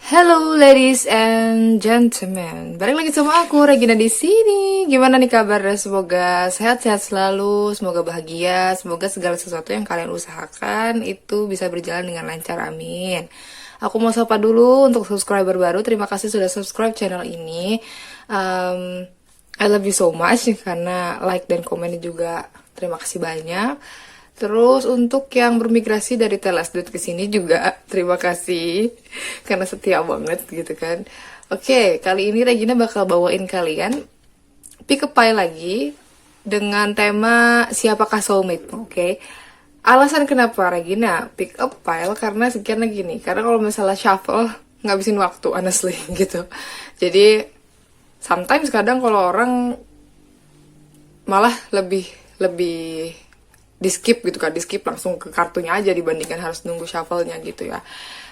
Hello ladies and gentlemen, balik lagi sama aku Regina di sini. Gimana nih kabarnya? Semoga sehat-sehat selalu, semoga bahagia, semoga segala sesuatu yang kalian usahakan itu bisa berjalan dengan lancar. Amin. Aku mau sapa dulu untuk subscriber baru. Terima kasih sudah subscribe channel ini. I love you so much karena like dan komennya juga. Terima kasih banyak. Terus untuk yang bermigrasi dari Telasdut ke sini juga terima kasih karena setia banget gitu kan. Oke, kali ini Regina bakal bawain kalian pick up pile lagi dengan tema siapakah soulmate. Oke. Alasan kenapa Regina pick up pile karena sekian gini. Karena kalau misalnya shuffle ngabisin waktu honestly gitu. Jadi sometimes kadang kalau orang malah lebih di skip gitu kan, di skip langsung ke kartunya aja dibandingkan harus nunggu shuffle-nya gitu ya.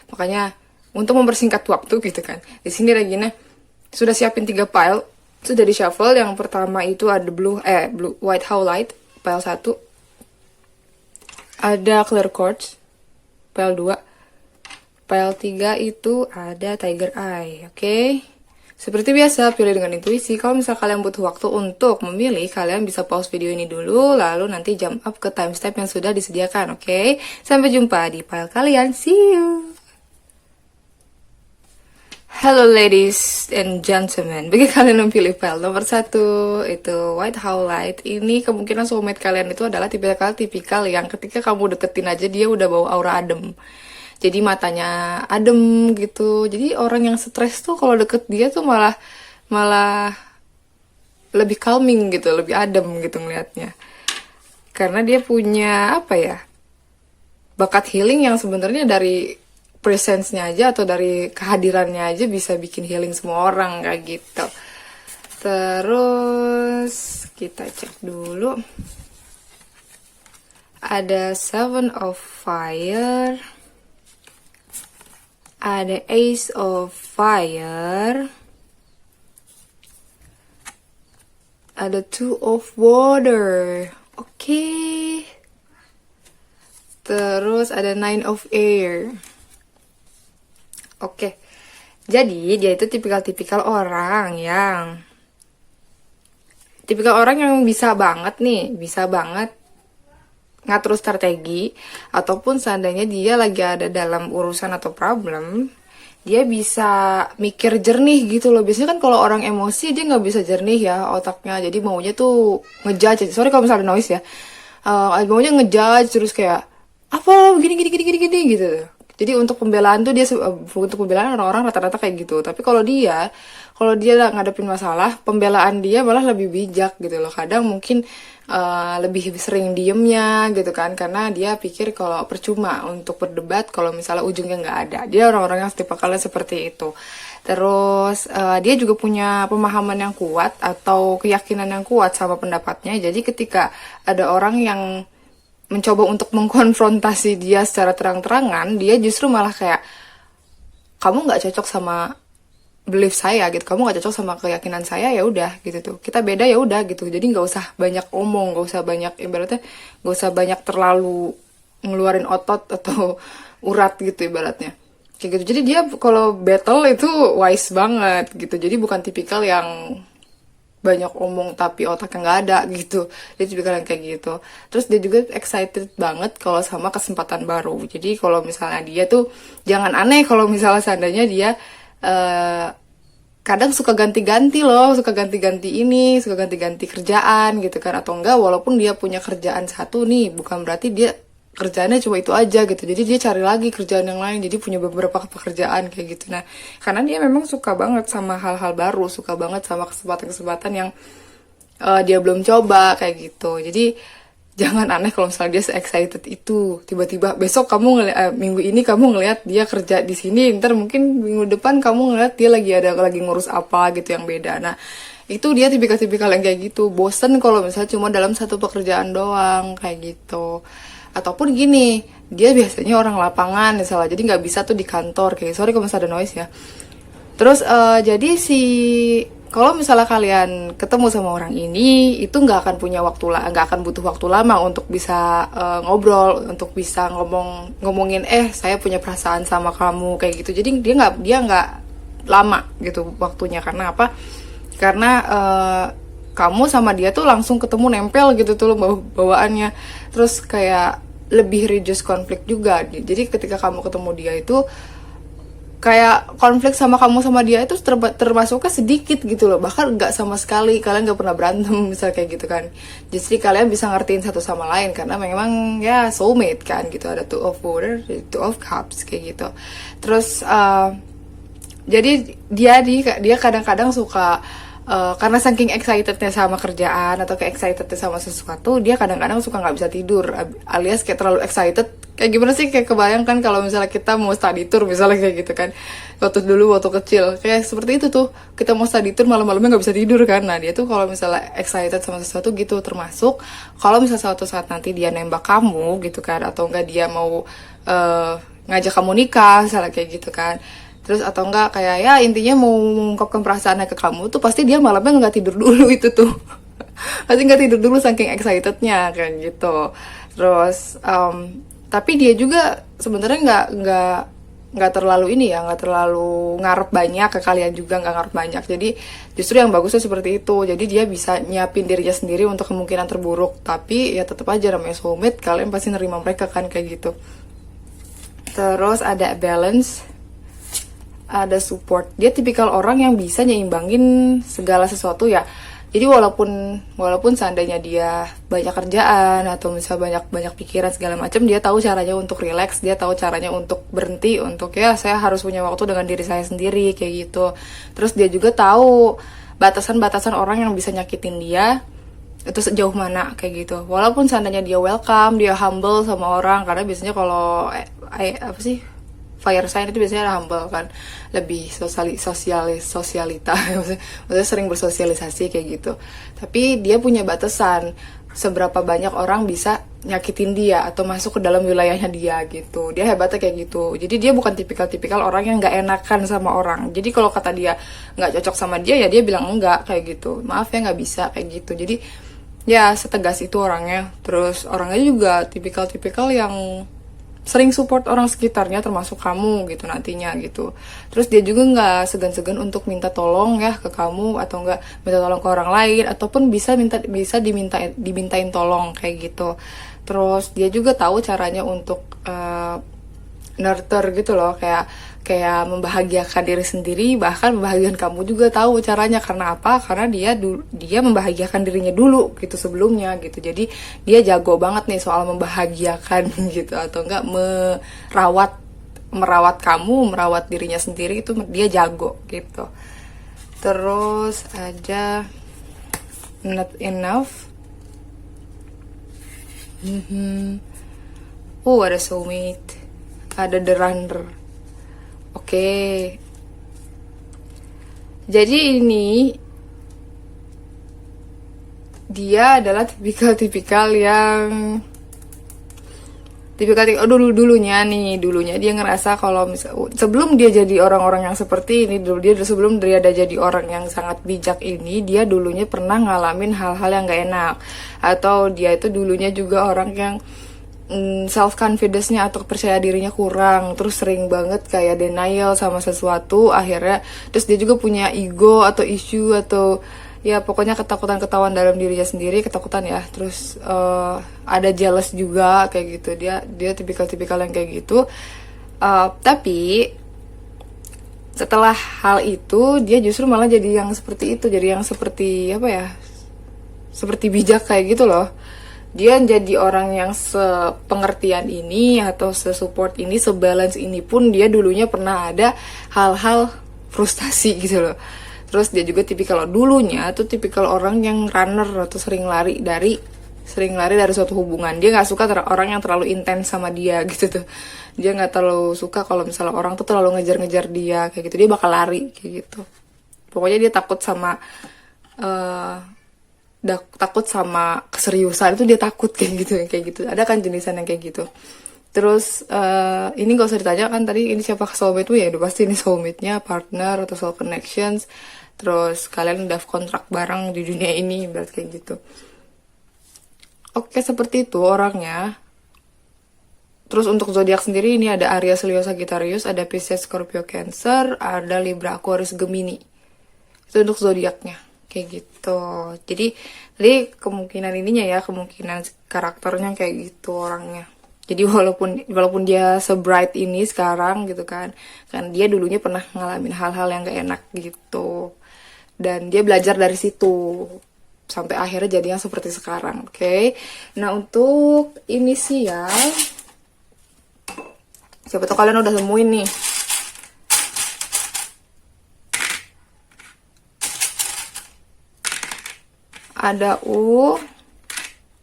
Makanya untuk mempersingkat waktu gitu kan, di sini Regina sudah siapin 3 pile, sudah di shuffle. Yang pertama itu ada white highlight pile 1, ada clear quartz pile 2, pile 3 itu ada tiger eye. Oke. Seperti biasa, pilih dengan intuisi. Kalau misal kalian butuh waktu untuk memilih, kalian bisa pause video ini dulu, lalu nanti jump up ke timestamp yang sudah disediakan, oke? Sampai jumpa di file kalian. See you! Hello ladies and gentlemen, bagi kalian yang pilih file nomor 1, itu white highlight. Ini kemungkinan soulmate kalian itu adalah tipikal yang ketika kamu deketin aja dia udah bawa aura adem. Jadi matanya adem gitu. Jadi orang yang stres tuh kalau deket dia tuh malah lebih calming gitu, lebih adem gitu ngelihatnya. Karena dia punya apa ya? Bakat healing yang sebenarnya dari presence-nya aja atau dari kehadirannya aja bisa bikin healing semua orang kayak gitu. Terus kita cek dulu. Ada Seven of Fire. Ada Ace of Fire. Ada Two of Water. Oke. Terus ada Nine of Air. Oke. Jadi dia itu tipikal orang yang bisa banget ngatur strategi, ataupun seandainya dia lagi ada dalam urusan atau problem, dia bisa mikir jernih gitu loh. Biasanya kan kalau orang emosi dia nggak bisa jernih ya otaknya, jadi maunya tuh ngejudge. Sorry kalau misalnya noise ya, maunya ngejudge terus kayak apa gini gitu. Jadi untuk pembelaan tuh untuk pembelaan orang-orang rata-rata kayak gitu. Tapi kalau dia ngadepin masalah, pembelaan dia malah lebih bijak gitu loh. Kadang mungkin lebih sering diemnya gitu kan, karena dia pikir kalau percuma untuk berdebat kalau misalnya ujungnya nggak ada. Dia orang-orang yang tipikalnya seperti itu. Terus dia juga punya pemahaman yang kuat atau keyakinan yang kuat sama pendapatnya. Jadi ketika ada orang yang mencoba untuk mengkonfrontasi dia secara terang-terangan, dia justru malah kayak, kamu nggak cocok sama belief saya gitu, kamu nggak cocok sama keyakinan saya, ya udah gitu tuh, kita beda ya udah gitu. Jadi nggak usah banyak omong, nggak usah banyak, ibaratnya nggak usah banyak terlalu ngeluarin otot atau urat gitu ibaratnya kayak gitu. Jadi dia kalau battle itu wise banget gitu. Jadi bukan tipikal yang banyak omong tapi otaknya nggak ada gitu. Dia juga yang kayak gitu. Terus dia juga excited banget kalau sama kesempatan baru. Jadi kalau misalnya dia tuh jangan aneh kalau misalnya seandainya dia kadang suka ganti-ganti loh, suka ganti-ganti kerjaan gitu kan, atau enggak, walaupun dia punya kerjaan satu nih, bukan berarti dia kerjaannya cuma itu aja gitu. Jadi dia cari lagi kerjaan yang lain, jadi punya beberapa pekerjaan kayak gitu. Nah, karena dia memang suka banget sama hal-hal baru, suka banget sama kesempatan-kesempatan yang dia belum coba kayak gitu. Jadi jangan aneh kalau misalnya dia se-excited itu. Tiba-tiba besok kamu minggu ini kamu ngelihat dia kerja di sini, ntar mungkin minggu depan kamu ngelihat dia lagi ngurus apa gitu yang beda. Nah, itu dia tipikal-tipikal yang kayak gitu. Bosen kalau misalnya cuma dalam satu pekerjaan doang kayak gitu. Ataupun gini, dia biasanya orang lapangan misalnya, jadi nggak bisa tuh di kantor kayak. Sorry kalau misalnya ada noise ya. Terus jadi kalau misalnya kalian ketemu sama orang ini, itu nggak akan punya waktu lah, nggak akan butuh waktu lama untuk bisa ngobrol, untuk bisa ngomongin saya punya perasaan sama kamu kayak gitu. Jadi dia nggak lama gitu waktunya. Karena apa? Karena kamu sama dia tuh langsung ketemu, nempel gitu tuh bawaannya. Terus kayak lebih reduce konflik juga. Jadi ketika kamu ketemu dia itu kayak konflik sama kamu sama dia itu termasuknya sedikit gitu loh, bahkan nggak sama sekali, kalian nggak pernah berantem misal kayak gitu kan. Jadi kalian bisa ngertiin satu sama lain karena memang ya soulmate kan gitu, ada two of water, two of cups kayak gitu. Terus jadi dia kadang-kadang suka karena saking excitednya sama kerjaan atau kayak excitednya sama sesuatu, dia kadang-kadang suka nggak bisa tidur, alias kayak terlalu excited. Kayak gimana sih, kayak kebayangkan kalau misalnya kita mau study tour misalnya kayak gitu kan, waktu kecil kayak seperti itu tuh, kita mau study tour malam-malamnya nggak bisa tidur kan. Nah dia tuh kalau misalnya excited sama sesuatu gitu, termasuk kalau misalnya suatu saat nanti dia nembak kamu gitu kan, atau enggak dia mau ngajak kamu nikah misalnya kayak gitu kan. Terus atau enggak kayak ya intinya mau mengungkapkan perasaannya ke kamu tuh, pasti dia malamnya nggak tidur dulu itu tuh. Pasti nggak tidur dulu saking excitednya kayak gitu. Terus tapi dia juga sebenarnya nggak terlalu ini ya, nggak terlalu ngarep banyak ke kalian juga, nggak ngarep banyak. Jadi justru yang bagusnya seperti itu. Jadi dia bisa nyiapin dirinya sendiri untuk kemungkinan terburuk. Tapi ya tetap aja namanya soulmate, kalian pasti nerima mereka kan kayak gitu. Terus ada balance, ada support. Dia tipikal orang yang bisa nyimbangin segala sesuatu ya. Jadi walaupun seandainya dia banyak kerjaan atau misalnya banyak pikiran segala macam, dia tahu caranya untuk relax, dia tahu caranya untuk berhenti, untuk ya saya harus punya waktu dengan diri saya sendiri kayak gitu. Terus dia juga tahu batasan-batasan orang yang bisa nyakitin dia itu sejauh mana kayak gitu. Walaupun seandainya dia welcome, dia humble sama orang, karena biasanya kalau apa sih, fire sign itu biasanya humble kan, lebih sosialita maksudnya sering bersosialisasi kayak gitu. Tapi dia punya batasan seberapa banyak orang bisa nyakitin dia atau masuk ke dalam wilayahnya dia gitu. Dia hebatnya kayak gitu. Jadi dia bukan tipikal orang yang nggak enakan sama orang. Jadi kalau kata dia nggak cocok sama dia, ya dia bilang enggak kayak gitu, maaf ya nggak bisa kayak gitu. Jadi ya setegas itu orangnya. Terus orangnya juga tipikal yang sering support orang sekitarnya, termasuk kamu gitu nantinya gitu. Terus dia juga nggak segan-segan untuk minta tolong ya ke kamu, atau nggak minta tolong ke orang lain, ataupun bisa dimintain tolong kayak gitu. Terus dia juga tahu caranya untuk nurture gitu loh, kayak membahagiakan diri sendiri, bahkan membahagiakan kamu juga tahu caranya. Karena apa? Karena dia membahagiakan dirinya dulu gitu sebelumnya gitu. Jadi dia jago banget nih soal membahagiakan gitu, atau enggak merawat kamu, merawat dirinya sendiri, itu dia jago gitu. Terus ada not enough. Ada soulmate, ada the runner. Oke. Jadi ini dia adalah tipikal yang dulunya dia ngerasa kalau sebelum dia jadi orang-orang yang seperti ini, sebelum dia ada jadi orang yang sangat bijak ini, dia dulunya pernah ngalamin hal-hal yang gak enak, atau dia itu dulunya juga orang yang self confidence-nya atau percaya dirinya kurang, terus sering banget kayak denial sama sesuatu akhirnya. Terus dia juga punya ego atau issue, atau ya pokoknya ketakutan dalam dirinya sendiri, ketakutan ya. Terus ada jealous juga kayak gitu. Dia tipikal yang kayak gitu. Tapi setelah hal itu dia justru malah jadi yang seperti itu, jadi yang seperti apa ya, seperti bijak kayak gitu loh. Dia jadi orang yang sepengertian ini atau sesupport ini, sebalance ini pun dia dulunya pernah ada hal-hal frustasi gitu loh. Terus dia juga tipikal orang yang runner atau sering lari dari suatu hubungan. Dia nggak suka orang yang terlalu intens sama dia gitu tuh. Dia nggak terlalu suka kalau misalnya orang tuh terlalu ngejar-ngejar dia kayak gitu. Dia bakal lari kayak gitu. Pokoknya dia takut sama keseriusan, itu dia takut kayak gitu. Ada kan jenisan yang kayak gitu. Terus ini gak usah ditanya kan tadi ini siapa soulmate-mu, ya udah pasti ini soulmate-nya, partner atau soul connections. terus kalian udah kontrak bareng di dunia ini, berarti kayak gitu. Oke, seperti itu orangnya. Terus untuk zodiak sendiri ini ada Aries, Leo, Sagittarius, ada Pisces, Scorpio, Cancer, ada Libra, Aquarius, Gemini. Itu untuk zodiaknya kayak gitu. Jadi kemungkinan ininya ya, kemungkinan karakternya kayak gitu orangnya. Jadi walaupun dia sebright ini sekarang gitu kan dia dulunya pernah ngalamin hal-hal yang gak enak gitu. Dan dia belajar dari situ sampai akhirnya jadi yang seperti sekarang, oke? Nah, untuk inisial, siapa tahu kalian udah temuin nih. Ada U,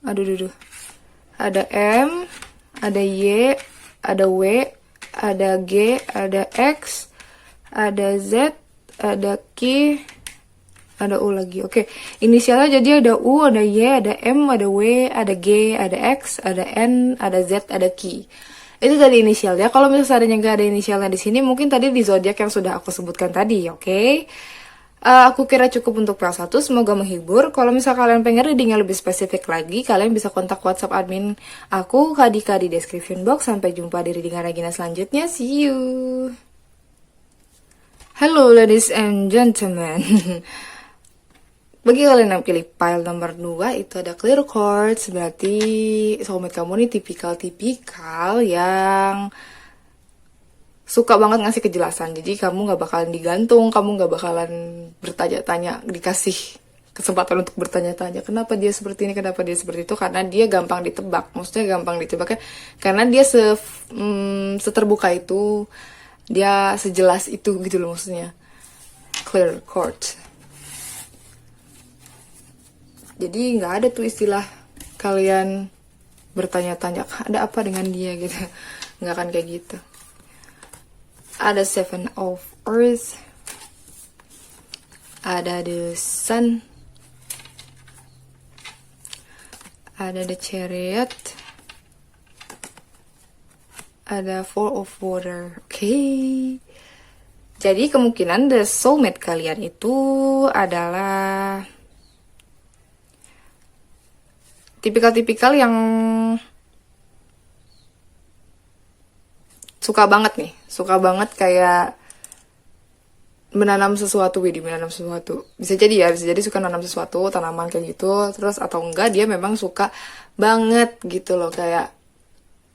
aduh, ada M, ada Y, ada W, ada G, ada X, ada Z, ada Q, ada U lagi. Oke, inisialnya jadi ada U, ada Y, ada M, ada W, ada G, ada X, ada N, ada Z, ada Q. Itu tadi inisialnya. Kalau misalnya seandainya nggak ada inisialnya di sini, mungkin tadi di zodiak yang sudah aku sebutkan tadi, oke? Aku kira cukup untuk PL1, semoga menghibur. Kalau misal kalian pengen readingnya lebih spesifik lagi, kalian bisa kontak WhatsApp admin aku, Kadika, di description box. Sampai jumpa di readingan Regina selanjutnya. See you! Hello ladies and gentlemen. Bagi kalian yang pilih pile nomor 2, itu ada clear cards. Berarti soulmate kamu nih tipikal-tipikal yang suka banget ngasih kejelasan. Jadi kamu gak bakalan digantung, kamu gak bakalan bertanya-tanya, dikasih kesempatan untuk bertanya-tanya. Kenapa dia seperti ini, kenapa dia seperti itu. Karena dia gampang ditebak. Maksudnya gampang ditebaknya karena dia seterbuka itu, dia sejelas itu gitu loh maksudnya. Clear cards. Jadi nggak ada tuh istilah kalian bertanya-tanya ada apa dengan dia gitu, nggak akan kayak gitu. Ada Seven of Earth, ada the Sun, ada the Chariot, ada Four of Water. Oke. Jadi kemungkinan the soulmate kalian itu adalah tipikal-tipikal yang suka banget kayak menanam sesuatu, menanam sesuatu. Bisa jadi suka nanam sesuatu, tanaman kayak gitu, terus atau enggak dia memang suka banget gitu loh, kayak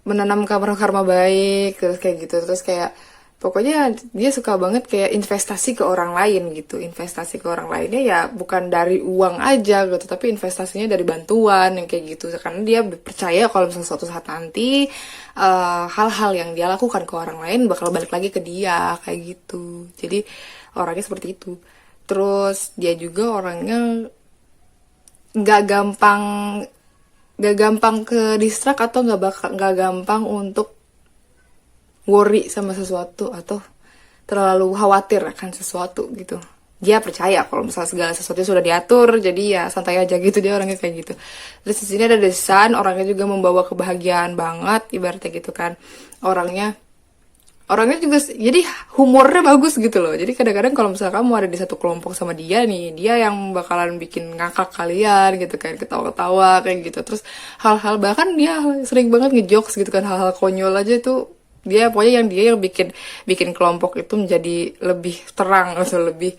menanam karma-karma baik, terus kayak gitu, terus kayak pokoknya dia suka banget kayak investasi ke orang lain gitu. Investasi ke orang lainnya ya bukan dari uang aja gitu, tapi investasinya dari bantuan yang kayak gitu. Karena dia percaya kalau misalnya suatu saat nanti hal-hal yang dia lakukan ke orang lain bakal balik lagi ke dia kayak gitu. Jadi orangnya seperti itu. Terus dia juga orangnya nggak gampang ke distract atau nggak gampang untuk worry sama sesuatu atau terlalu khawatir akan sesuatu gitu. Dia percaya kalau misalnya segala sesuatu sudah diatur, jadi ya santai aja gitu, dia orangnya kayak gitu. Terus di sini ada The Sun, orangnya juga membawa kebahagiaan banget, ibaratnya gitu kan. Orangnya juga jadi humornya bagus gitu loh. Jadi kadang-kadang kalau misalnya kamu ada di satu kelompok sama dia nih, dia yang bakalan bikin ngakak kalian gitu kan, ketawa-ketawa kayak gitu. Terus hal-hal, bahkan dia sering banget ngejokes gitu kan, hal-hal konyol aja itu dia pokoknya dia yang bikin kelompok itu menjadi lebih terang atau lebih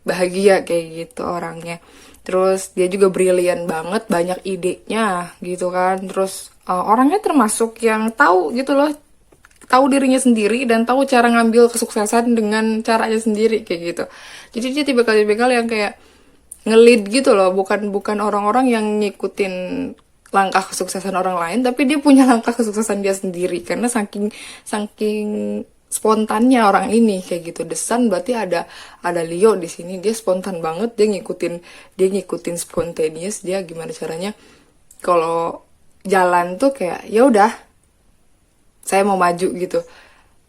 bahagia kayak gitu orangnya. Terus dia juga brilian banget, banyak idenya gitu kan. Terus orangnya termasuk yang tahu gitu loh, tahu dirinya sendiri dan tahu cara ngambil kesuksesan dengan caranya sendiri kayak gitu. Jadi dia tipikal yang kayak nge-lead gitu loh, bukan orang-orang yang ngikutin langkah kesuksesan orang lain, tapi dia punya langkah kesuksesan dia sendiri karena saking spontannya orang ini kayak gitu. The Sun berarti ada Leo di sini, dia spontan banget, dia ngikutin spontaneous, dia gimana caranya kalau jalan tuh kayak ya udah saya mau maju gitu,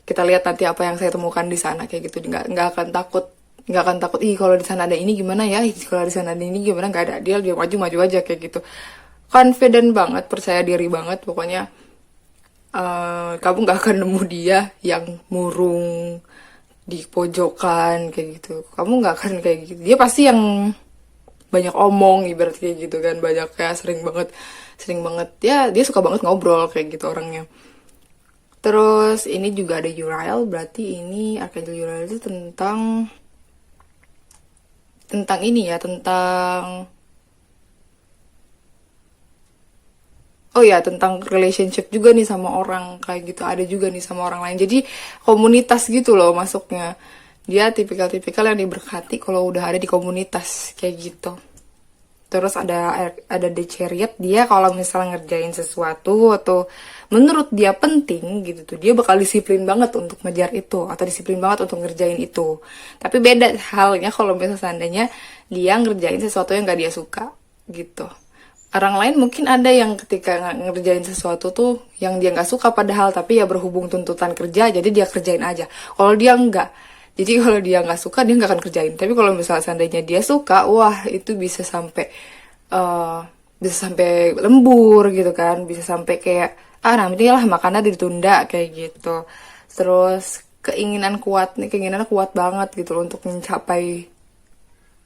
kita lihat nanti apa yang saya temukan di sana kayak gitu. Nggak akan takut ih kalau di sana ada ini gimana ya, kalau di sana ada ini gimana, nggak ada. Dia maju aja kayak gitu, confident banget, percaya diri banget pokoknya. Kamu nggak akan nemu dia yang murung, di pojokan kayak gitu. Kamu nggak akan kayak gitu. Dia pasti yang banyak omong ibarat kayak gitu kan, banyak kayak sering banget ya, dia suka banget ngobrol kayak gitu orangnya. Terus ini juga ada Uriel, berarti ini Archangel Uriel itu tentang ini ya, tentang oh ya, tentang relationship juga nih sama orang kayak gitu. Ada juga nih sama orang lain. Jadi komunitas gitu loh masuknya. Dia tipikal-tipikal yang diberkati kalau udah ada di komunitas kayak gitu. Terus ada The Chariot, dia kalau misalnya ngerjain sesuatu atau menurut dia penting gitu tuh, dia bakal disiplin banget untuk ngejar itu atau disiplin banget untuk ngerjain itu. Tapi beda halnya kalau misalnya seandainya dia ngerjain sesuatu yang gak dia suka gitu. Orang lain mungkin ada yang ketika ngerjain sesuatu tuh yang dia nggak suka padahal, tapi ya berhubung tuntutan kerja jadi dia kerjain aja. Kalau dia nggak, jadi kalau dia nggak suka dia nggak akan kerjain. Tapi kalau misalnya seandainya dia suka, wah itu eh, bisa sampai lembur gitu kan, bisa sampai kayak nanti lah makannya ditunda kayak gitu. Terus keinginan kuat banget gitu loh untuk mencapai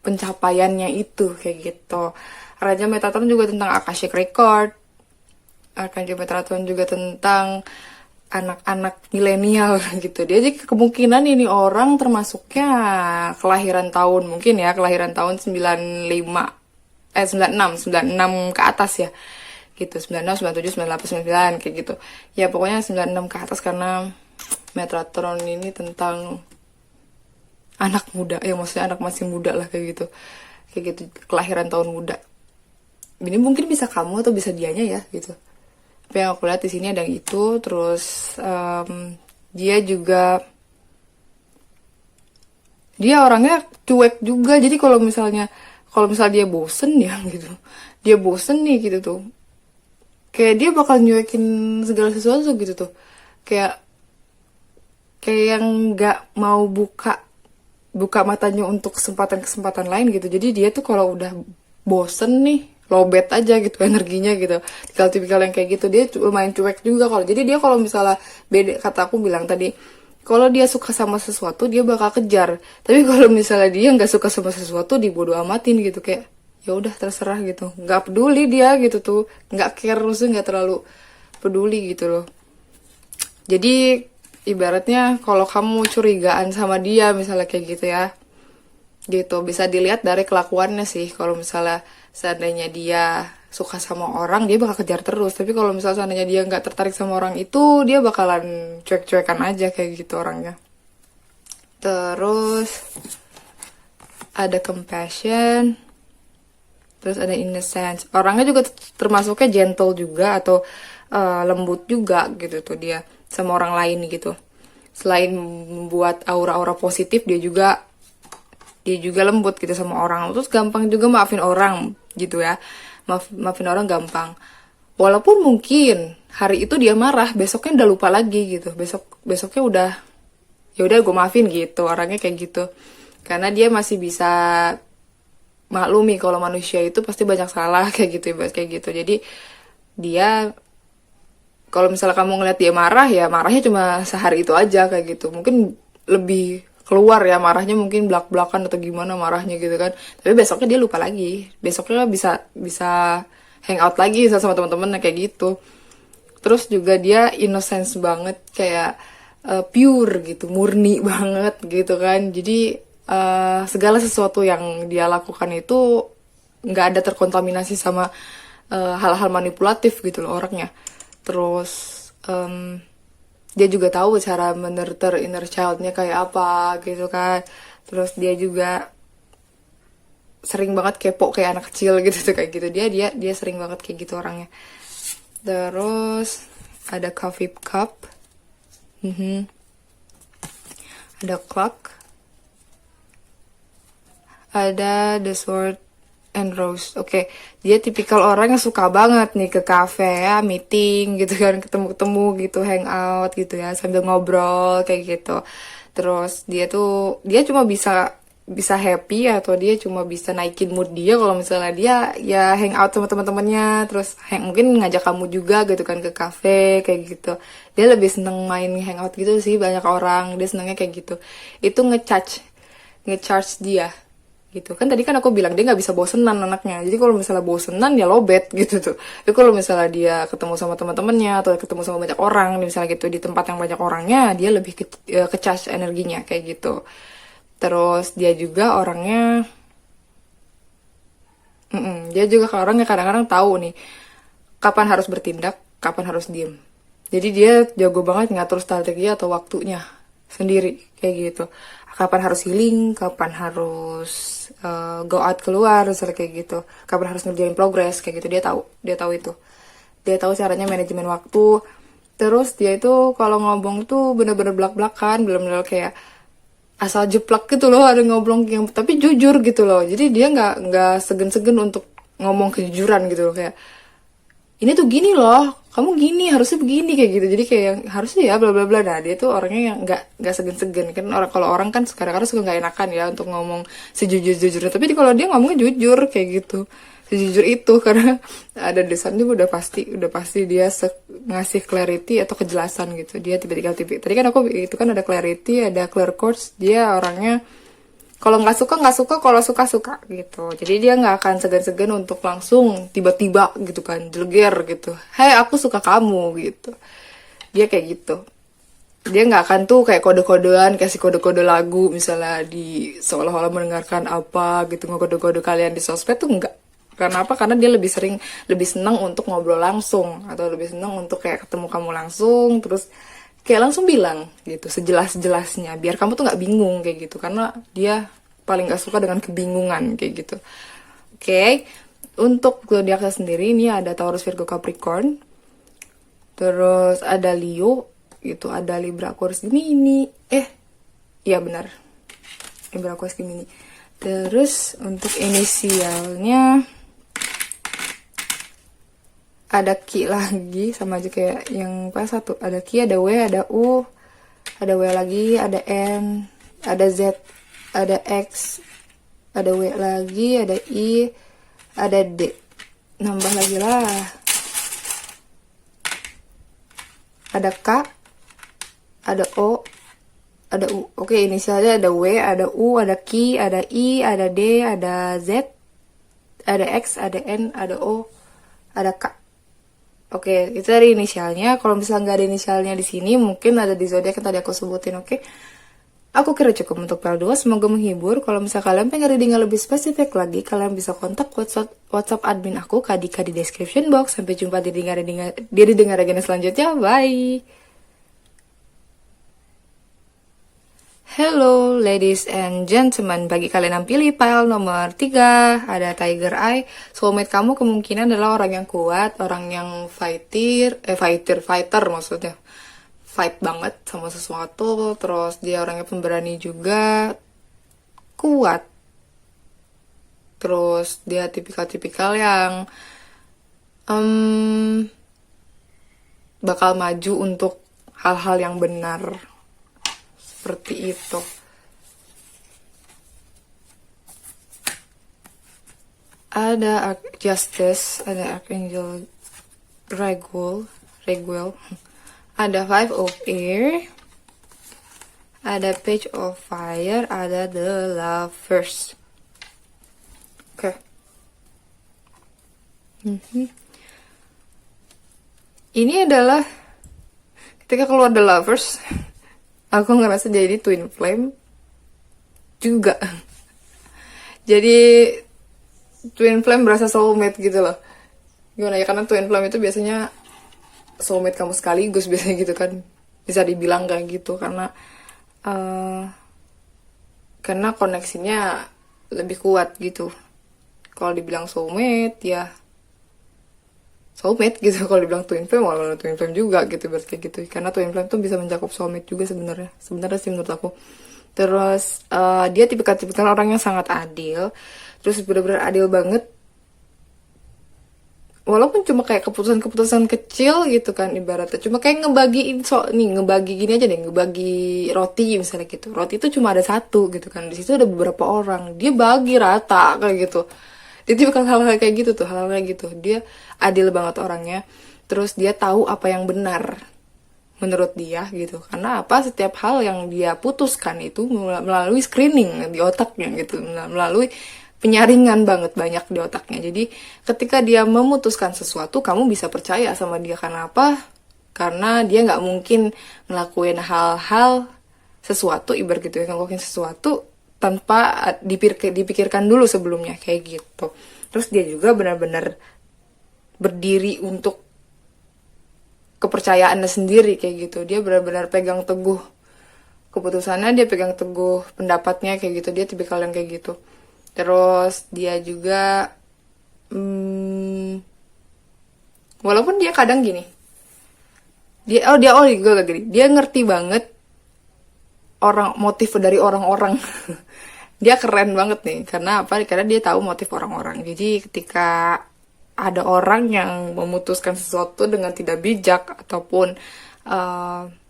pencapaiannya itu kayak gitu. Raja Metatron juga tentang Akashic Record. Arkanjel Metatron juga tentang anak-anak milenial gitu. Dia jadi kemungkinan ini orang termasuknya kelahiran tahun mungkin ya, kelahiran tahun 95 96 ke atas ya. Gitu, 96, 97, 98, 99 kayak gitu. Ya pokoknya 96 ke atas karena Metatron ini tentang anak muda, ya maksudnya anak masih muda lah kayak gitu. Kayak gitu, kelahiran tahun muda. Ini mungkin bisa kamu atau bisa dianya ya gitu. Tapi yang aku lihat di sini ada yang itu. Terus dia orangnya cuek juga. Jadi kalau misalnya dia bosen ya gitu, dia bosen nih gitu tuh, kayak dia bakal nyuekin segala sesuatu gitu tuh, kayak kayak yang nggak mau buka buka matanya untuk kesempatan-kesempatan lain gitu. Jadi dia tuh kalau udah bosen nih, lowbat aja gitu energinya gitu. Tipikal-tipikal yang kayak gitu, dia lumayan cuek juga kalau. Jadi dia kalau misalnya beda, kata aku bilang tadi, kalau dia suka sama sesuatu dia bakal kejar. Tapi kalau misalnya dia nggak suka sama sesuatu, dibodo amatin gitu, kayak ya udah terserah gitu. Nggak peduli dia gitu tuh, nggak care, maksudnya nggak terlalu peduli gitu loh. Jadi ibaratnya kalau kamu curigaan sama dia misalnya kayak gitu ya, gitu bisa dilihat dari kelakuannya sih. Kalau misalnya seandainya dia suka sama orang, dia bakal kejar terus. Tapi kalau misalnya seandainya dia nggak tertarik sama orang itu, dia bakalan cuek-cuekan aja kayak gitu orangnya. Terus ada compassion, terus ada innocence. Orangnya juga termasuknya gentle juga atau lembut juga gitu tuh dia sama orang lain gitu. Selain membuat aura-aura positif, dia juga lembut gitu sama orang. Terus gampang juga maafin orang gitu ya. Maafin orang gampang. Walaupun mungkin hari itu dia marah, besoknya udah lupa lagi gitu. Besoknya udah, ya udah gue maafin gitu. Orangnya kayak gitu. Karena dia masih bisa maklumi kalau manusia itu pasti banyak salah kayak gitu, kayak gitu. Jadi dia, kalau misalnya kamu ngeliat dia marah, ya marahnya cuma sehari itu aja kayak gitu. Mungkin lebih keluar ya marahnya, mungkin belak-belakan atau gimana marahnya gitu kan. Tapi besoknya dia lupa lagi. Besoknya bisa bisa hang out lagi sama teman-teman kayak gitu. Terus juga dia innocence banget, kayak pure gitu, murni banget gitu kan. Jadi segala sesuatu yang dia lakukan itu nggak ada terkontaminasi sama hal-hal manipulatif gitu loh orangnya. Terus dia juga tahu cara menurter inner childnya kayak apa gitu kan. Terus dia juga sering banget kepo kayak anak kecil gitu tuh, kayak gitu. Dia sering banget kayak gitu orangnya. Terus ada coffee cup, ada clock, ada the sword and rose. Oke, dia tipikal orang yang suka banget nih ke cafe ya, meeting gitu kan, ketemu-ketemu gitu, hangout gitu ya, sambil ngobrol kayak gitu. Terus dia cuma bisa bisa happy atau dia cuma bisa naikin mood dia kalau misalnya dia ya hang out sama teman-temannya, terus mungkin ngajak kamu juga gitu kan ke cafe kayak gitu. Dia lebih seneng main hangout gitu sih, banyak orang dia senengnya kayak gitu. Itu ngecharge dia gitu kan. Tadi kan aku bilang dia nggak bisa bosenan anaknya, jadi kalau misalnya bosenan ya lowbat gitu tuh. Tapi kalau misalnya dia ketemu sama teman-temannya atau ketemu sama banyak orang misalnya gitu di tempat yang banyak orangnya, dia lebih ke charge energinya kayak gitu. Terus dia juga orangnya, dia juga orangnya kadang-kadang tahu nih kapan harus bertindak, kapan harus diem. Jadi dia jago banget ngatur strategi atau waktunya sendiri kayak gitu. Kapan harus healing, kapan harus go out keluar, misalnya kayak gitu. Kapan harus ngerjain progress kayak gitu, dia tahu itu. Dia tahu caranya manajemen waktu. Terus dia itu kalau ngomong tuh bener-bener belak-belakan, bener-bener kayak asal jeplak gitu loh, ada ngobrol yang tapi jujur gitu loh. Jadi dia nggak segen-segen untuk ngomong kejujuran gitu loh, kayak ini tuh gini loh, kamu gini harusnya begini kayak gitu. Jadi kayak yang harusnya ya bla bla bla. Nah dia tuh orangnya yang nggak segan-segan kan. Kalau orang kan kadang-kadang suka nggak enakan ya untuk ngomong sejujur-jujurnya, tapi kalau dia ngomongnya jujur kayak gitu, sejujur itu. Karena ada desainnya udah pasti dia ngasih clarity atau kejelasan gitu. Dia tiba-tiba tadi kan aku itu kan ada clarity, ada clear course. Dia orangnya kalau nggak suka, kalau suka gitu. Jadi dia nggak akan segan-segan untuk langsung tiba-tiba gitu kan, jeleger gitu. Hey, aku suka kamu gitu. Dia kayak gitu. Dia nggak akan tuh kayak kode-kodean, kasih kode-kode lagu misalnya di seolah-olah mendengarkan apa gitu, ngekode-kode kalian di sosmed tuh enggak. Karena apa? Karena dia lebih senang untuk ngobrol langsung, atau lebih senang untuk kayak ketemu kamu langsung, terus kayak langsung bilang gitu sejelas-jelasnya biar kamu tuh nggak bingung kayak gitu, karena dia paling nggak suka dengan kebingungan kayak gitu. Oke. Untuk zodiaknya sendiri ini ada Taurus, Virgo, Capricorn, terus ada Leo, itu ada Libra, Aquarius, Gemini. Iya benar, Libra, Aquarius, Gemini. Terus untuk inisialnya ada Ki lagi, sama aja kayak yang pas satu. Ada Ki, ada W, ada U, ada W lagi, ada N, ada Z, ada X, ada W lagi, ada I, ada D. Nambah lagi lah. Ada K, ada O, ada U. Oke, inisialnya ada W, ada U, ada Ki, ada I, ada D, ada Z, ada X, ada N, ada O, ada K. Oke, itu dari inisialnya. Kalau misalnya nggak ada inisialnya di sini, mungkin ada di zodiak yang tadi aku sebutin. Oke, aku kira cukup untuk PL2. Semoga menghibur. Kalau misalnya kalian pengen reading yang lebih spesifik lagi, kalian bisa kontak WhatsApp admin aku, Kadika, di description box. Sampai jumpa di dengar agenda selanjutnya. Bye. Hello ladies and gentlemen, bagi kalian yang pilih pile nomor 3, ada Tiger Eye. Soulmate kamu kemungkinan adalah orang yang kuat, orang yang fighter maksudnya. Fight banget sama sesuatu, terus dia orangnya pemberani juga, kuat. Terus dia tipikal-tipikal yang bakal maju untuk hal-hal yang benar. Seperti itu. Ada Justice, ada Archangel Raguel, ada Five of Air, ada Page of Fire, ada The Lovers. Oke. Ini adalah ketika keluar The Lovers, aku ngerasa jadi twin flame juga. Jadi twin flame berasa soulmate gitu loh. Gimana ya, karena twin flame itu biasanya soulmate kamu sekaligus biasanya gitu kan. Bisa dibilang kayak gitu karena koneksinya lebih kuat gitu. Kalau dibilang soulmate ya soulmate gitu, kalau dibilang twin flame malah twin flame juga gitu, berarti kayak gitu. Karena twin flame tuh bisa mencakup soulmate juga sebenarnya sih menurut aku. Terus dia tipikal orang yang sangat adil, terus benar-benar adil banget. walaupun cuma kayak keputusan-keputusan kecil gitu kan, ibaratnya cuma kayak ngebagiin ngebagi gini aja deh, ngebagi roti misalnya gitu. Roti itu cuma ada satu gitu kan, di situ ada beberapa orang, dia bagi rata kayak gitu. Jadi bukan hal-hal kayak gitu tuh, hal-hal kayak gitu dia adil banget orangnya. Terus dia tahu apa yang benar menurut dia gitu, karena apa, setiap hal yang dia putuskan itu melalui screening di otaknya gitu, melalui penyaringan banget banyak di otaknya. Jadi ketika dia memutuskan sesuatu, kamu bisa percaya sama dia. Karena apa? Karena dia nggak mungkin ngelakuin hal-hal sesuatu, ibarat gitu ya, ngelakuin sesuatu tanpa dipikirkan dulu sebelumnya kayak gitu. Terus dia juga benar-benar berdiri untuk kepercayaannya sendiri kayak gitu. Dia benar-benar pegang teguh keputusannya, dia pegang teguh pendapatnya kayak gitu. Dia tipikal yang kayak gitu. Terus dia juga walaupun dia kadang gini, dia ngerti banget motif dari orang-orang. Dia keren banget nih, karena apa? Karena dia tahu motif orang-orang. Jadi ketika ada orang yang memutuskan sesuatu dengan tidak bijak ataupun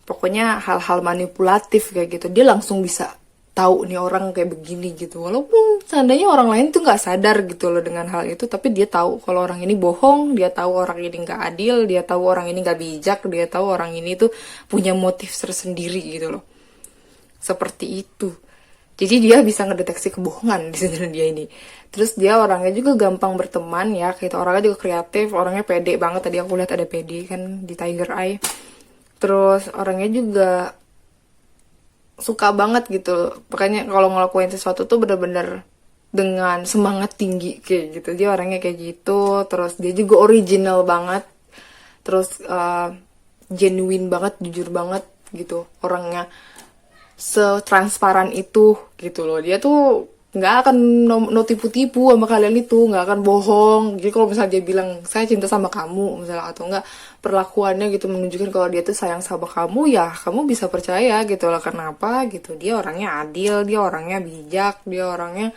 pokoknya hal-hal manipulatif kayak gitu, dia langsung bisa tahu nih orang kayak begini gitu. Walaupun seandainya orang lain tuh nggak sadar gitu loh dengan hal itu, tapi dia tahu kalau orang ini bohong, dia tahu orang ini nggak adil, dia tahu orang ini nggak bijak, dia tahu orang ini tuh punya motif tersendiri gitu loh. Seperti itu. Jadi dia bisa ngedeteksi kebohongan di sini dia ini. Terus dia orangnya juga gampang berteman ya, kita orangnya juga kreatif, orangnya pede banget. Tadi aku lihat ada pede kan di Tiger Eye. Terus orangnya juga suka banget gitu. Makanya kalau ngelakuin sesuatu tuh bener-bener dengan semangat tinggi kayak gitu. Dia orangnya kayak gitu. Terus dia juga original banget. Terus genuine banget, jujur banget gitu orangnya. Setransparan itu gitu loh. Dia tuh nggak akan no tipu-tipu sama kalian, itu nggak akan bohong. Jadi kalau misalnya dia bilang saya cinta sama kamu misalnya, atau enggak perlakuannya gitu menunjukkan kalau dia tuh sayang sama kamu, ya kamu bisa percaya gitu lah. Kenapa gitu, dia orangnya adil, dia orangnya bijak, dia orangnya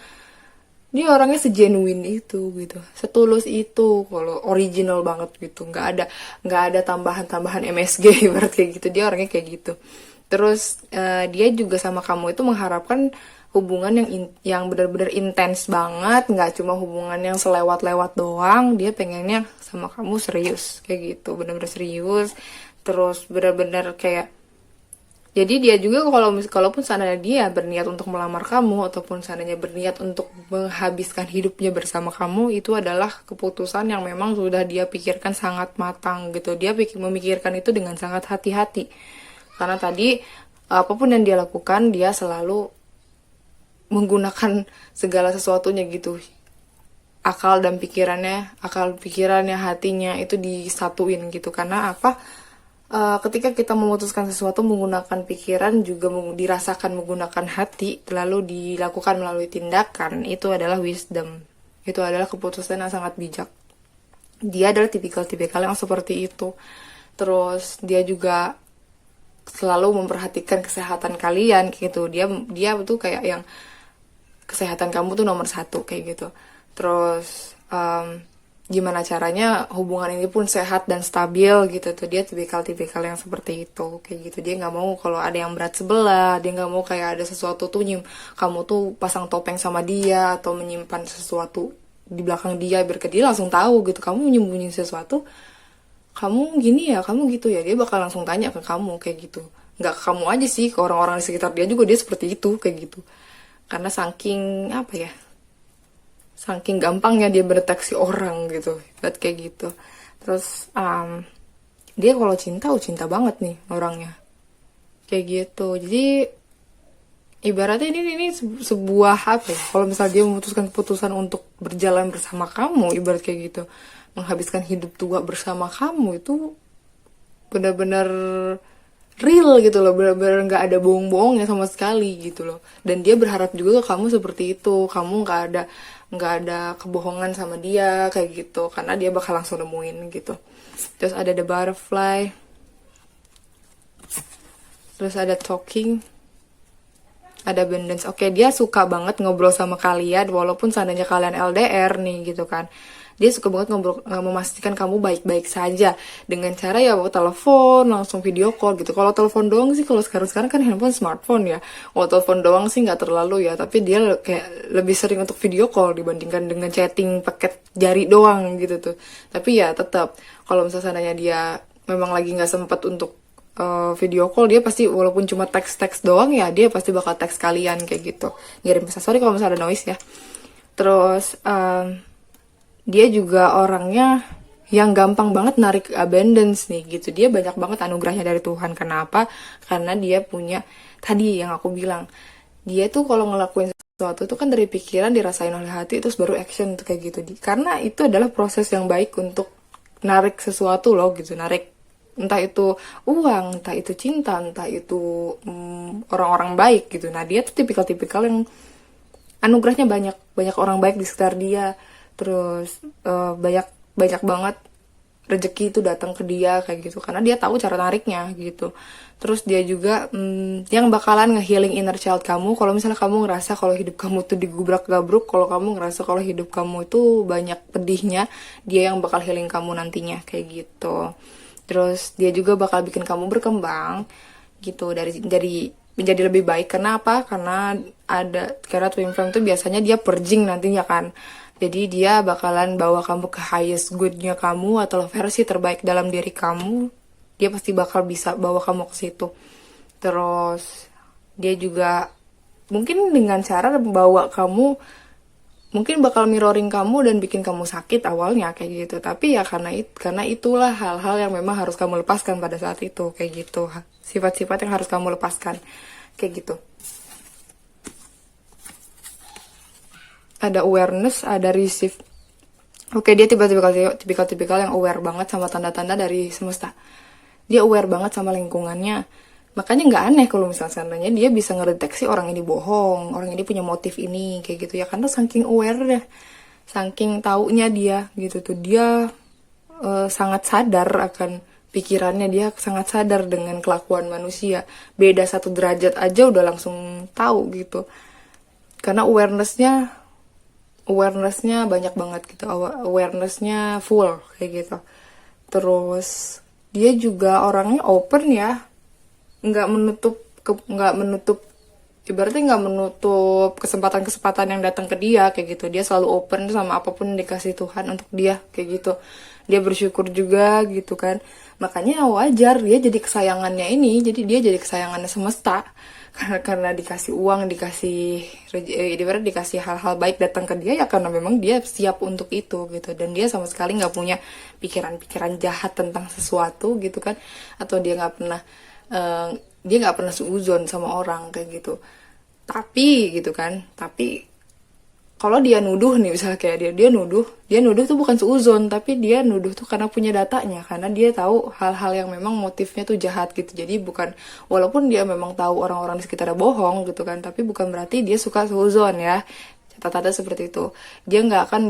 segenuine itu gitu, setulus itu, kalau original banget gitu, nggak ada tambahan MSG berarti gitu. Dia orangnya kayak gitu. Terus dia juga sama kamu itu mengharapkan hubungan yang benar-benar intens banget, nggak cuma hubungan yang selewat-lewat doang. Dia pengennya sama kamu serius kayak gitu, benar-benar serius. Terus benar-benar kayak, jadi dia juga kalaupun seandainya dia berniat untuk melamar kamu ataupun seandainya berniat untuk menghabiskan hidupnya bersama kamu, itu adalah keputusan yang memang sudah dia pikirkan sangat matang gitu. Dia memikirkan itu dengan sangat hati-hati. Karena tadi apapun yang dia lakukan, dia selalu menggunakan segala sesuatunya gitu. Akal pikirannya, hatinya itu disatuin gitu. Karena apa? Ketika kita memutuskan sesuatu menggunakan pikiran, juga dirasakan menggunakan hati, lalu dilakukan melalui tindakan, itu adalah wisdom. Itu adalah keputusan yang sangat bijak. Dia adalah tipikal-tipikal yang seperti itu. Terus dia juga selalu memperhatikan kesehatan kalian gitu. Dia tuh kayak yang kesehatan kamu tuh nomor satu kayak gitu. Terus gimana caranya hubungan ini pun sehat dan stabil gitu tuh. Dia tipikal yang seperti itu kayak gitu. Dia nggak mau kalau ada yang berat sebelah, dia nggak mau kayak ada sesuatu tuh kamu tuh pasang topeng sama dia atau menyimpan sesuatu di belakang dia biar dia langsung tahu gitu kamu menyembunyiin sesuatu, kamu gini ya, kamu gitu ya. Dia bakal langsung tanya ke kamu kayak gitu. Nggak ke kamu aja sih, ke orang-orang di sekitar dia juga dia seperti itu kayak gitu. Karena saking gampangnya dia mendeteksi orang gitu, buat kayak gitu. Terus dia kalau cinta banget nih orangnya kayak gitu. Jadi ibaratnya ini sebuah apa ya, kalau misalnya dia memutuskan keputusan untuk berjalan bersama kamu, ibarat kayak gitu, menghabiskan hidup tua bersama kamu, itu benar-benar real gitu loh, benar-benar nggak ada bohong-bohongnya sama sekali gitu loh. Dan dia berharap juga ke kamu seperti itu, kamu nggak ada kebohongan sama dia kayak gitu, karena dia bakal langsung nemuin gitu. Terus ada the butterfly, terus ada talking. Ada abundance. Oke, dia suka banget ngobrol sama kalian walaupun seandainya kalian LDR nih gitu kan. Dia suka banget ngobrol, memastikan kamu baik-baik saja dengan cara ya bawa telepon, langsung video call gitu. Kalau telepon doang sih, kalau sekarang kan handphone smartphone ya. Kalau telepon doang sih nggak terlalu ya, tapi dia kayak lebih sering untuk video call dibandingkan dengan chatting paket jari doang gitu tuh. Tapi ya tetap kalau misalnya seandainya dia memang lagi nggak sempat untuk video call, dia pasti walaupun cuma teks-teks doang ya dia pasti bakal teks kalian kayak gitu, ngirim pesan. Sorry kalau misalnya ada noise ya. Terus dia juga orangnya yang gampang banget narik abundance nih gitu. Dia banyak banget anugerahnya dari Tuhan. Kenapa? Karena dia punya tadi yang aku bilang, dia tuh kalau ngelakuin sesuatu tuh kan dari pikiran, dirasain oleh hati, terus baru action tuh kayak gitu. Karena itu adalah proses yang baik untuk narik sesuatu loh gitu, narik entah itu uang, entah itu cinta, entah itu orang-orang baik gitu. Nah dia tuh tipikal-tipikal yang anugerahnya banyak, banyak orang baik di sekitar dia. Terus banyak banyak banget rezeki itu datang ke dia kayak gitu, karena dia tahu cara nariknya gitu. Terus dia juga yang bakalan nge-healing inner child kamu kalau misalnya kamu ngerasa kalau hidup kamu tuh digubrak-gabruk, kalau kamu ngerasa kalau hidup kamu itu banyak pedihnya, dia yang bakal healing kamu nantinya kayak gitu. Terus dia juga bakal bikin kamu berkembang gitu, dari menjadi lebih baik. Kenapa? Karena twin flame tuh biasanya dia purging nantinya kan. Jadi dia bakalan bawa kamu ke highest good-nya kamu atau versi terbaik dalam diri kamu. Dia pasti bakal bisa bawa kamu ke situ. Terus dia juga mungkin dengan cara bawa kamu, mungkin bakal mirroring kamu dan bikin kamu sakit awalnya kayak gitu. Tapi ya karena itulah hal-hal yang memang harus kamu lepaskan pada saat itu kayak gitu. Sifat-sifat yang harus kamu lepaskan kayak gitu. Ada awareness, ada receive. Oke, dia tipikal yang aware banget sama tanda-tanda dari semesta. Dia aware banget sama lingkungannya. Makanya nggak aneh kalau misalnya seandainya dia bisa ngedeteksi orang ini bohong, orang ini punya motif ini, kayak gitu ya. Karena saking aware deh, saking taunya dia gitu tuh. Dia sangat sadar akan pikirannya, dia sangat sadar dengan kelakuan manusia. Beda 1 derajat aja udah langsung tahu gitu. Karena awarenessnya banyak banget gitu, awarenessnya full kayak gitu. Terus dia juga orangnya open ya, nggak menutup ibaratnya nggak menutup kesempatan-kesempatan yang datang ke dia kayak gitu. Dia selalu open sama apapun yang dikasih Tuhan untuk dia kayak gitu. Dia bersyukur juga gitu kan. Makanya wajar dia jadi kesayangannya ini, jadi dia jadi kesayangannya semesta. Karena dikasih uang, dikasih hal-hal baik datang ke dia ya karena memang dia siap untuk itu gitu. Dan dia sama sekali nggak punya pikiran-pikiran jahat tentang sesuatu gitu kan, atau dia nggak pernah seuzon sama orang kayak gitu. Tapi gitu kan, tapi kalau dia nuduh nih, misalnya kayak dia nuduh tuh bukan seuzon, tapi dia nuduh tuh karena punya datanya, karena dia tahu hal-hal yang memang motifnya tuh jahat gitu. Jadi bukan, walaupun dia memang tahu orang-orang di sekitarnya bohong gitu kan, tapi bukan berarti dia suka seuzon ya. Catatannya seperti itu. Dia nggak akan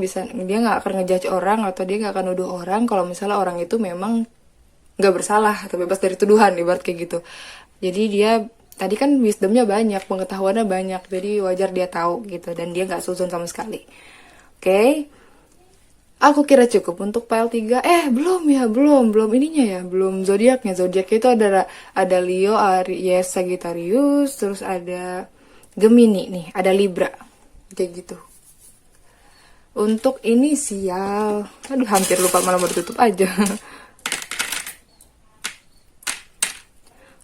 ngejudge orang, atau dia nggak akan nuduh orang kalau misalnya orang itu memang nggak bersalah atau bebas dari tuduhan, ibarat kayak gitu. Jadi dia tadi kan wisdomnya banyak, pengetahuannya banyak, jadi wajar dia tahu gitu, dan dia nggak suzon sama sekali. Oke, aku kira cukup untuk pile 3. Belum ininya ya, belum zodiaknya. Zodiak itu ada Leo, Aries, Sagittarius, terus ada Gemini nih, ada Libra, kayak gitu. Untuk inisial, aduh hampir lupa, malah mau ditutup aja.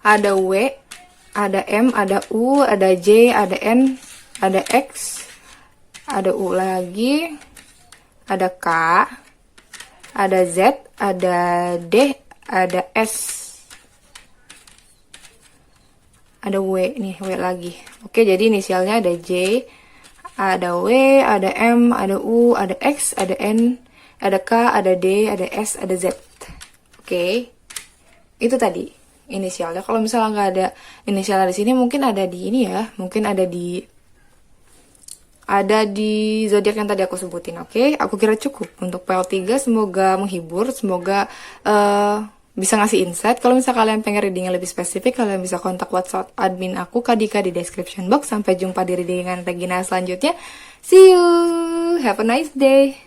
Ada W, ada M, ada U, ada J, ada N, ada X, ada U lagi, ada K, ada Z, ada D, ada S, ada W nih, W lagi. Oke, jadi inisialnya ada J, ada W, ada M, ada U, ada X, ada N, ada K, ada D, ada S, ada Z. Oke, itu tadi inisialnya. Kalau misalnya nggak ada inisialnya di sini, mungkin ada di ini ya, mungkin ada di zodiak yang tadi aku sebutin. Oke, aku kira cukup untuk PL3. Semoga menghibur, semoga bisa ngasih insight. Kalau misalnya kalian pengen reading yang lebih spesifik, kalian bisa kontak WhatsApp admin aku, Kak Dika, di description box. Sampai jumpa di readingan Regina selanjutnya. See you! Have a nice day!